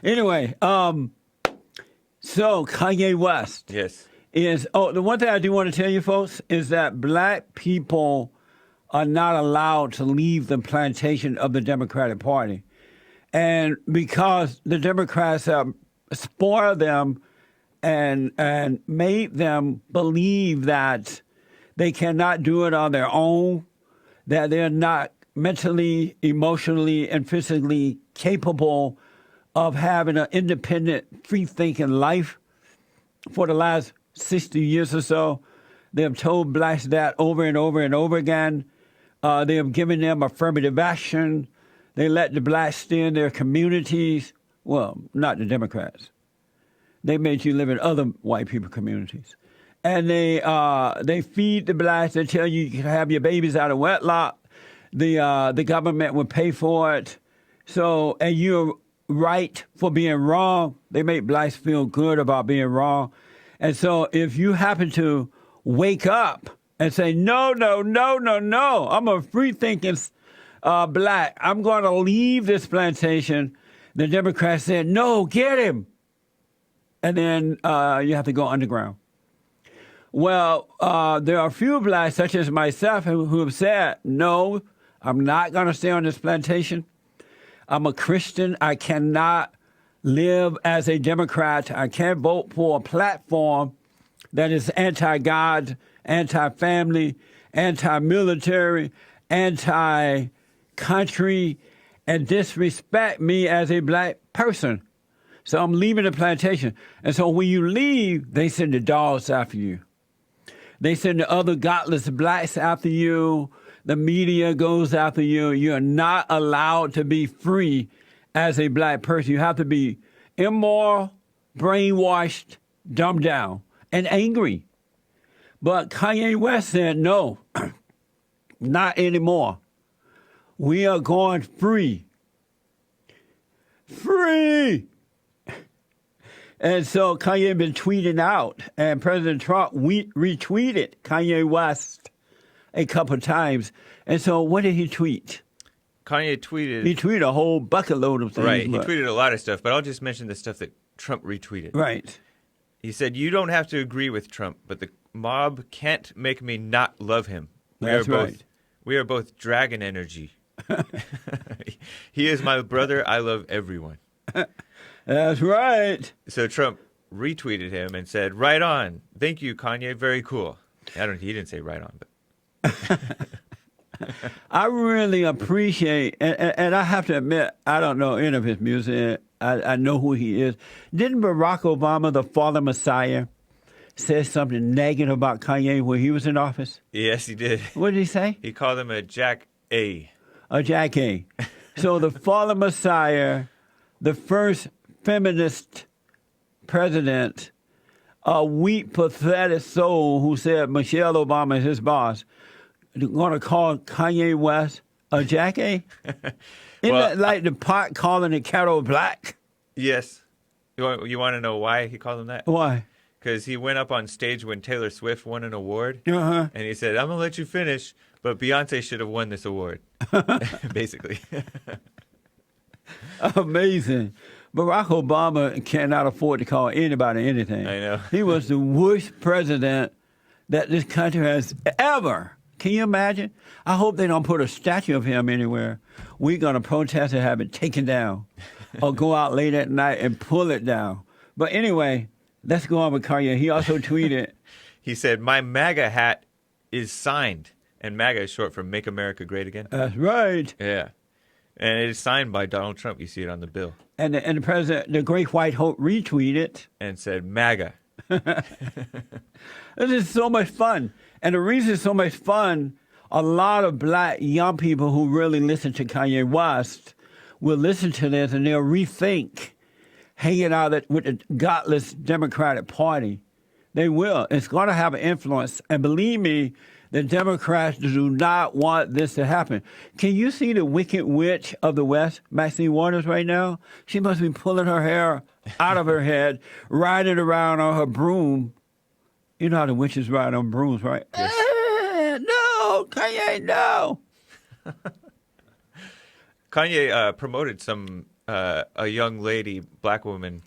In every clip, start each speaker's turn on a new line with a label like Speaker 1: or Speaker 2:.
Speaker 1: Anyway, so Kanye West
Speaker 2: Yes.
Speaker 1: the one thing I do want to tell you folks is that black people are not allowed to leave the plantation of the Democratic Party. And because the Democrats have spoiled them and made them believe that they cannot do it on their own, that they're not mentally, emotionally, and physically capable of having an independent, free-thinking life for the last 60 years or so. They have told blacks that over and over and over again. They have given them affirmative action. They let the blacks stay in their communities. Well, not the Democrats. They made you live in other white people communities. And they feed the blacks. They tell you can have your babies out of wedlock. The government will pay for it. So, and you're right for being wrong. They make blacks feel good about being wrong. And so if you happen to wake up and say, no, I'm a free-thinking black, I'm going to leave this plantation, the Democrats said, no, get him. And then you have to go underground. Well, there are a few blacks, such as myself, who have said, no, I'm not going to stay on this plantation. I'm a Christian. I cannot live as a Democrat. I can't vote for a platform that is anti-God, anti-family, anti-military, anti-country, and disrespect me as a black person. So I'm leaving the plantation. And so when you leave, they send the dogs after you. They send the other godless blacks after you. The media goes after you. You're not allowed to be free as a black person. You have to be immoral, brainwashed, dumbed down, and angry. But Kanye West said, no, not anymore. We are going free. Free! And so Kanye been tweeting out, and President Trump retweeted Kanye West a couple of times. And so what did he tweet?
Speaker 2: Kanye tweeted...
Speaker 1: He tweeted a whole bucket load of things.
Speaker 2: Right, he tweeted a lot of stuff, but I'll just mention the stuff that Trump retweeted.
Speaker 1: Right.
Speaker 2: He said, you don't have to agree with Trump, but the mob can't make me not love him.
Speaker 1: That's right.
Speaker 2: We are both dragon energy. He is my brother. I love everyone.
Speaker 1: That's right.
Speaker 2: So Trump retweeted him and said, right on. Thank you, Kanye. Very cool. He didn't say right on, but...
Speaker 1: I really appreciate, and I have to admit, I don't know any of his music. I know who he is. Didn't Barack Obama, the father Messiah, say something negative about Kanye when he was in office?
Speaker 2: Yes, he did.
Speaker 1: What did he say?
Speaker 2: He called him a Jack A.
Speaker 1: A Jack A. So the father Messiah, the first feminist president, a weak, pathetic soul who said Michelle Obama is his boss, going to call Kanye West a Jack A? Isn't that like the pot calling the kettle black?
Speaker 2: Yes. You want to know why he called him that?
Speaker 1: Why?
Speaker 2: Because he went up on stage when Taylor Swift won an award,
Speaker 1: and
Speaker 2: he said, I'm going to let you finish, but Beyonce should have won this award, basically.
Speaker 1: Amazing. Barack Obama cannot afford to call anybody anything.
Speaker 2: I know.
Speaker 1: He was the worst president that this country has ever. Can you imagine? I hope they don't put a statue of him anywhere. We're going to protest and have it taken down or go out late at night and pull it down. But anyway, let's go on with Kanye. He also tweeted.
Speaker 2: He said, my MAGA hat is signed. And MAGA is short for Make America Great Again.
Speaker 1: That's right.
Speaker 2: Yeah. And it is signed by Donald Trump. You see it on the bill.
Speaker 1: And the president, the great white hope, retweeted.
Speaker 2: And said, MAGA.
Speaker 1: This is so much fun. And the reason it's so much fun, a lot of black young people who really listen to Kanye West will listen to this and they'll rethink hanging out with the godless Democratic Party. They will. It's going to have an influence. And believe me, the Democrats do not want this to happen. Can you see the wicked witch of the West, Maxine Waters, right now? She must be pulling her hair out of her head, riding around on her broom. You know how the witches ride on brooms, right?
Speaker 2: Yes.
Speaker 1: No, Kanye, no.
Speaker 2: Kanye promoted some a young lady, black woman,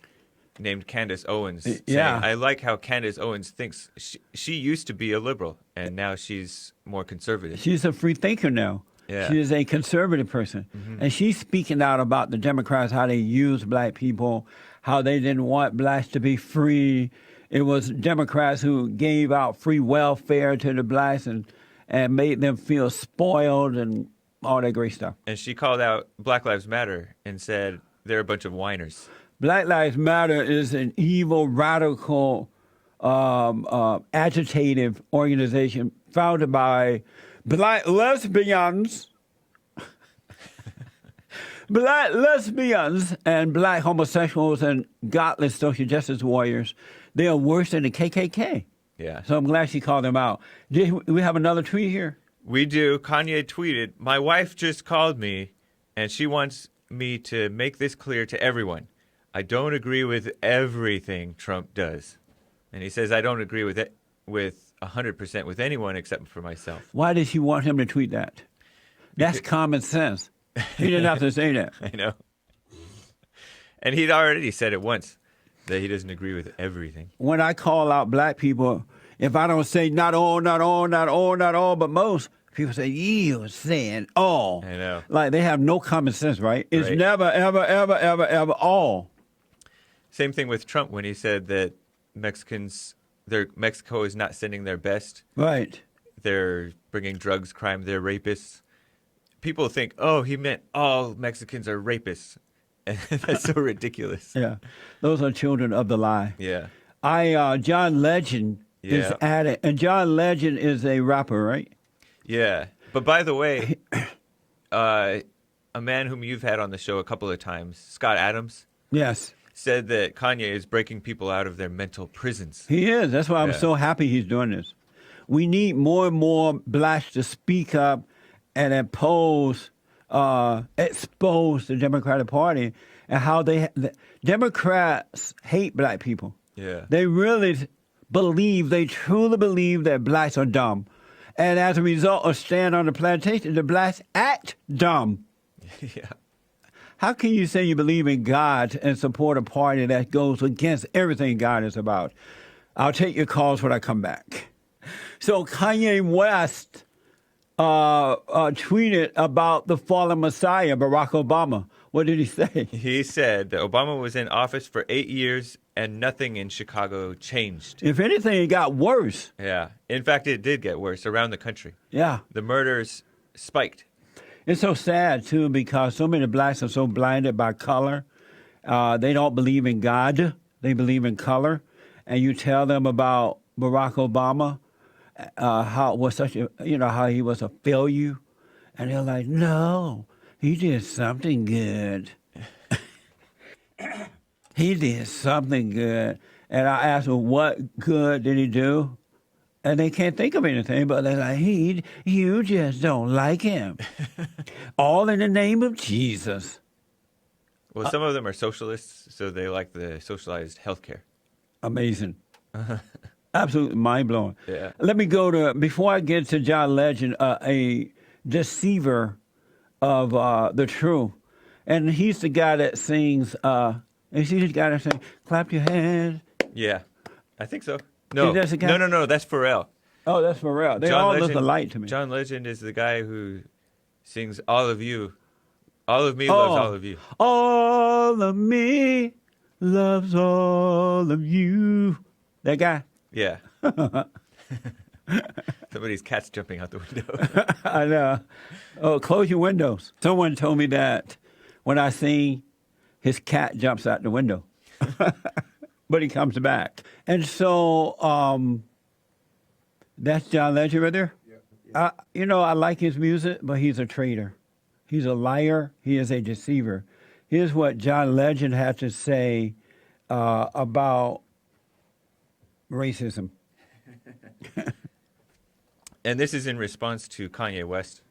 Speaker 2: named Candace Owens.
Speaker 1: Yeah.
Speaker 2: Saying, I like how Candace Owens thinks. She used to be a liberal, and now she's more conservative.
Speaker 1: She's a free thinker now.
Speaker 2: Yeah.
Speaker 1: She is a conservative person. And she's speaking out about the Democrats, how they use black people, how they didn't want blacks to be free. It was Democrats who gave out free welfare to the blacks and made them feel spoiled and all that great stuff.
Speaker 2: And she called out Black Lives Matter and said they're a bunch of whiners.
Speaker 1: Black Lives Matter is an evil, radical, agitative organization founded by black lesbians, black lesbians, and black homosexuals and godless social justice warriors. They are worse than the KKK.
Speaker 2: Yeah.
Speaker 1: So I'm glad she called them out. We have another tweet here?
Speaker 2: We do. Kanye tweeted, my wife just called me, and she wants me to make this clear to everyone. I don't agree with everything Trump does. And he says, I don't agree with it with 100% with anyone except for myself.
Speaker 1: Why did she want him to tweet that? That's common sense. He didn't have to say that.
Speaker 2: I know. And he'd already said it once, that he doesn't agree with everything.
Speaker 1: When I call out black people, if I don't say not all, not all, not all, not all, but most, people say, you saying all.
Speaker 2: I know.
Speaker 1: Like they have no common sense, right? It's
Speaker 2: Right.
Speaker 1: never, ever, ever, ever, ever all.
Speaker 2: Same thing with Trump when he said that Mexico is not sending their best.
Speaker 1: Right.
Speaker 2: They're bringing drugs, crime, they're rapists. People think, oh, he meant all Mexicans are rapists. And that's so ridiculous.
Speaker 1: Yeah. Those are children of the lie.
Speaker 2: Yeah.
Speaker 1: John Legend is
Speaker 2: Yeah.
Speaker 1: at it. And John Legend is a rapper, right?
Speaker 2: Yeah. But by the way, a man whom you've had on the show a couple of times, Scott Adams,
Speaker 1: Yes.
Speaker 2: said that Kanye is breaking people out of their mental prisons.
Speaker 1: He is. That's why I'm
Speaker 2: Yeah.
Speaker 1: so happy he's doing this. We need more and more blacks to speak up and expose the Democratic Party and how the Democrats hate black people.
Speaker 2: Yeah.
Speaker 1: They really they truly believe that blacks are dumb. And as a result of staying on the plantation, the blacks act dumb.
Speaker 2: Yeah.
Speaker 1: How can you say you believe in God and support a party that goes against everything God is about? I'll take your calls when I come back. So Kanye West tweeted about the fallen Messiah, Barack Obama. What did he say?
Speaker 2: He said that Obama was in office for 8 years and nothing in Chicago changed.
Speaker 1: If anything, it got worse.
Speaker 2: Yeah. In fact, it did get worse around the country.
Speaker 1: Yeah.
Speaker 2: The murders spiked.
Speaker 1: It's so sad, too, because so many blacks are so blinded by color. They don't believe in God. They believe in color. And you tell them about Barack Obama, how he was a failure. And they're like, no, he did something good. He did something good. And I asked them, what good did he do? And they can't think of anything, but they're like, you just don't like him. All in the name of Jesus.
Speaker 2: Well, some of them are socialists, so they like the socialized healthcare.
Speaker 1: Amazing. Absolutely mind-blowing.
Speaker 2: Yeah.
Speaker 1: Let me go to, before I get to John Legend, a deceiver of the truth. And he's the guy that sings, is he the guy that sings, clap your hands?
Speaker 2: Yeah. I think so. No,
Speaker 1: That's the guy?
Speaker 2: no, that's Pharrell.
Speaker 1: Oh, that's Pharrell. They
Speaker 2: John
Speaker 1: all
Speaker 2: Legend,
Speaker 1: look alike to me.
Speaker 2: John Legend is the guy who sings All of You. All of me loves all of you.
Speaker 1: All of me loves all of you. That guy?
Speaker 2: Yeah. Somebody's cat's jumping out the window.
Speaker 1: I know. Oh, close your windows. Someone told me that when I sing, his cat jumps out the window. But he comes back. And so that's John Legend right there? Yeah. I like his music, but he's a traitor. He's a liar. He is a deceiver. Here's what John Legend had to say about racism.
Speaker 2: And this is in response to Kanye West.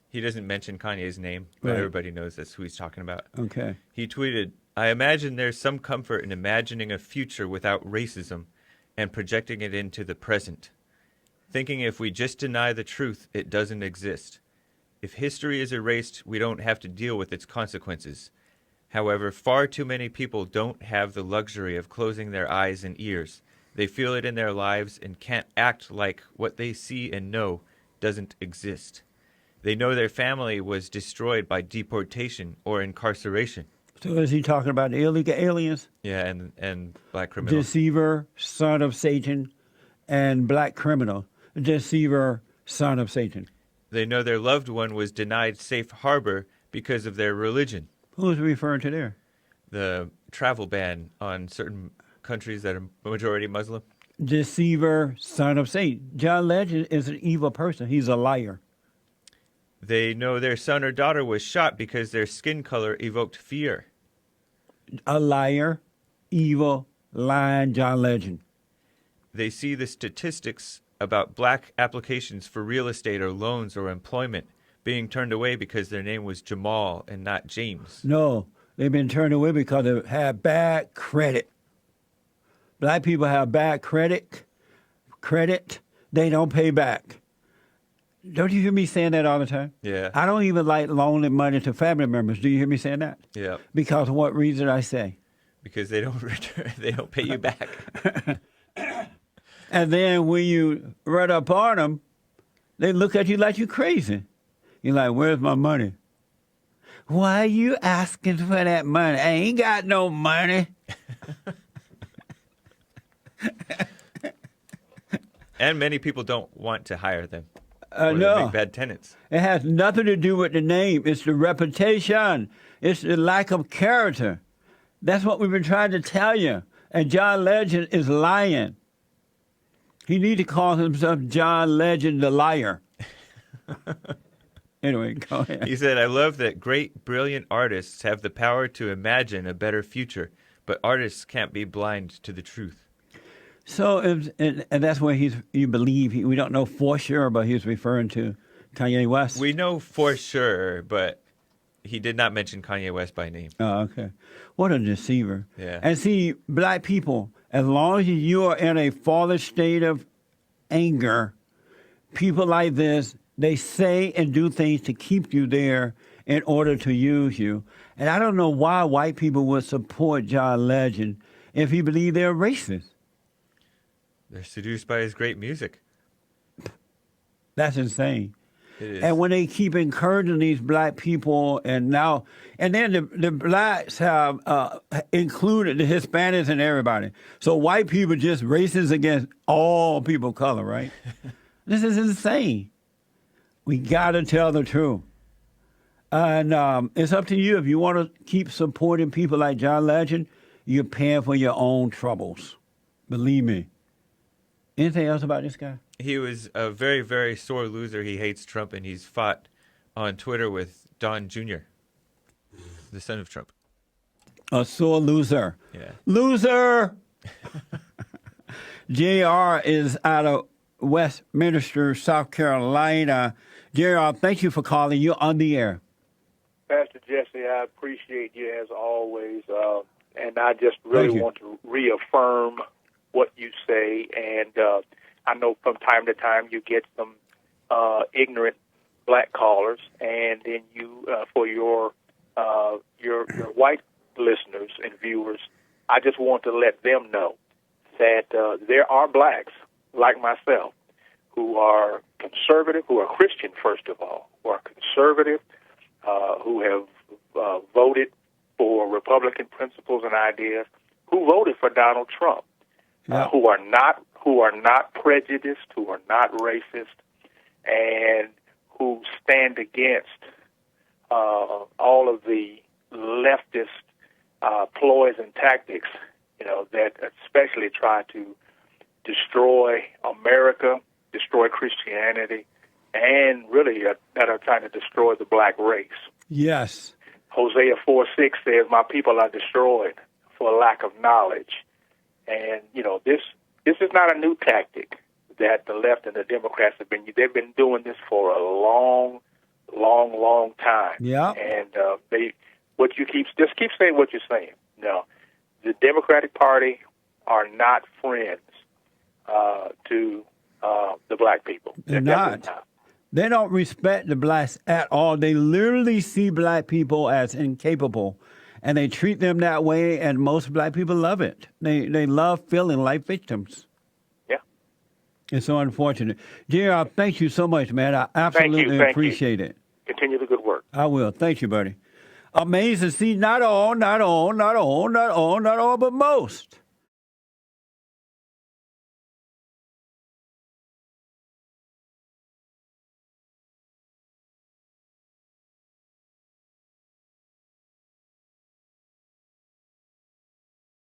Speaker 2: He doesn't mention Kanye's name, but
Speaker 1: Right.
Speaker 2: everybody knows that's who he's talking about.
Speaker 1: Okay.
Speaker 2: He tweeted, I imagine there's some comfort in imagining a future without racism and projecting it into the present. Thinking if we just deny the truth, it doesn't exist. If history is erased, we don't have to deal with its consequences. However, far too many people don't have the luxury of closing their eyes and ears. They feel it in their lives and can't act like what they see and know doesn't exist. They know their family was destroyed by deportation or incarceration.
Speaker 1: So is he talking about the illegal aliens?
Speaker 2: Yeah, and black criminals.
Speaker 1: Deceiver, son of Satan, and black criminal. Deceiver, son of Satan.
Speaker 2: They know their loved one was denied safe harbor because of their religion.
Speaker 1: Who's referring to there?
Speaker 2: The travel ban on certain countries that are majority Muslim.
Speaker 1: Deceiver, son of Satan. John Legend is an evil person. He's a liar.
Speaker 2: They know their son or daughter was shot because their skin color evoked fear.
Speaker 1: A liar, evil, lying John Legend.
Speaker 2: They see the statistics about black applications for real estate or loans or employment being turned away because their name was Jamal and not James.
Speaker 1: No, they've been turned away because they have bad credit. Black people have bad credit. They don't pay back. Don't you hear me saying that all the time?
Speaker 2: Yeah.
Speaker 1: I don't even like loaning money to family members. Do you hear me saying that?
Speaker 2: Yeah.
Speaker 1: Because of what reason I say?
Speaker 2: Because they don't return, they don't pay you back.
Speaker 1: And then when you run up on them, they look at you like you're crazy. You're like, where's my money? Why are you asking for that money? I ain't got no money.
Speaker 2: And many people don't want to hire them. Or
Speaker 1: No.
Speaker 2: they make bad tenants.
Speaker 1: It has nothing to do with the name. It's the reputation. It's the lack of character. That's what we've been trying to tell you. And John Legend is lying. He need to call himself John Legend the liar. Anyway, go ahead.
Speaker 2: He said, I love that great, brilliant artists have the power to imagine a better future, but artists can't be blind to the truth.
Speaker 1: So, and that's where you believe, we don't know for sure, but he's referring to Kanye West.
Speaker 2: We know for sure, but he did not mention Kanye West by name.
Speaker 1: Oh, okay. What a deceiver.
Speaker 2: Yeah.
Speaker 1: And see, black people, as long as you are in a fallen state of anger, people like this, they say and do things to keep you there in order to use you. And I don't know why white people would support John Legend if he believed they're racist.
Speaker 2: They're seduced by his great music.
Speaker 1: That's insane.
Speaker 2: It is.
Speaker 1: And when they keep encouraging these black people, and then the blacks have included the Hispanics and everybody. So white people just racist against all people of color, right? This is insane. We got to tell the truth. And it's up to you. If you want to keep supporting people like John Legend, you're paying for your own troubles. Believe me. Anything else about this guy?
Speaker 2: He was a very, very sore loser. He hates Trump, and he's fought on Twitter with Don Jr., the son of Trump.
Speaker 1: A sore loser.
Speaker 2: Yeah.
Speaker 1: Loser! JR is out of Westminster, South Carolina. JR, thank you for calling. You're on the air.
Speaker 3: Pastor Jesse, I appreciate you as always, and I just really want to reaffirm what you say, and I know from time to time you get some ignorant black callers, and then you, for your white listeners and viewers, I just want to let them know that there are blacks like myself who are conservative, who are Christian first of all, who are conservative, who have voted for Republican principles and ideas, who voted for Donald Trump. Who are not prejudiced, who are not racist, and who stand against all of the leftist ploys and tactics, that especially try to destroy America, destroy Christianity, and really that are trying to destroy the black race.
Speaker 1: Yes.
Speaker 3: Hosea 4:6 says, "My people are destroyed for lack of knowledge." And, this is not a new tactic that the left and the Democrats they've been doing this for a long, long, long time.
Speaker 1: Yeah.
Speaker 3: And just keep saying what you're saying. No, the Democratic Party are not friends to the black people.
Speaker 1: They're not. They don't respect the blacks at all. They literally see black people as incapable. and they treat them that way, and most black people love it. They love feeling like victims.
Speaker 3: Yeah.
Speaker 1: It's so unfortunate. J.R., thank you so much, man. I absolutely
Speaker 3: Thank
Speaker 1: appreciate it.
Speaker 3: Continue the good work.
Speaker 1: I will. Thank you, buddy. Amazing. See, not all, but most.